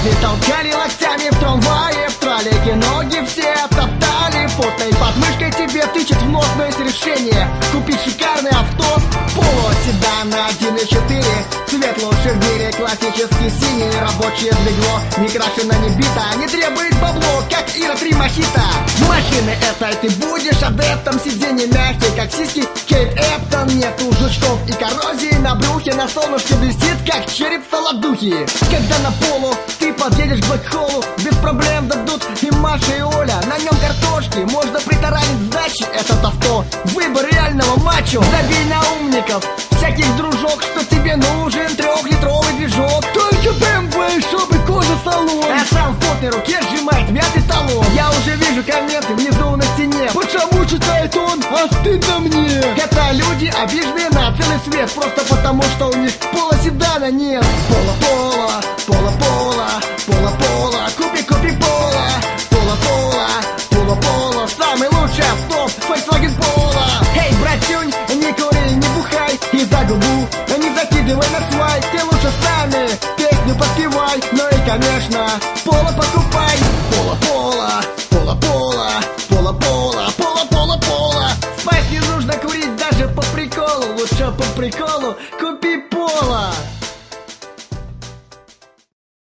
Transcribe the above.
Люди толкали локтями в трамвае, в троллейке ноги все топтали. Потной подмышкой тебе тычет в нос, но есть решение: купить шикарный авто Polo седан на 1.4. Цвет лучший в мире, классический синий. Рабочее двигло, не крашено, не бито, не требует бабло, как Ира 3 мохито. Машины этой ты будешь адептом. Сиденье мягкие, как сиськи Кейт Эптон. Нету жучков и коррозии на брюхе. На солнышке блестит, как череп солодухи. Когда на Polo ты подъедешь к блэкхолу, без проблем дадут и Маша, и Оля. На нем картошки, можно притаранить сдачи. Этот авто — выбор реального мачо. Забей на умников, всяких дружок, что тебе нужен 3-литровый движок. Только BMW, чтобы кожа салон. А сам в потной руке сжимает мятый талон. Я уже вижу комменты внизу на стене: почему читает он, а стыдно мне? Это люди обиженные на целый свет, просто потому что у них Polo-седана нет. Polo-Polo, Polo-Polo, Polo-Polo, купи Polo. Polo-Polo, Polo-Polo, самый лучший авто Volkswagen Polo. Эй, братюнь, не кури, не бухай и за губу не закидывай на свай. Ты лучше с нами песню подпевай. Ну и конечно, Polo покупай. Polo-Polo, Polo-Polo, Polo-Polo, Polo-Polo, Polo. Спать не нужно курить даже по приколу. Лучше по приколу купи Polo.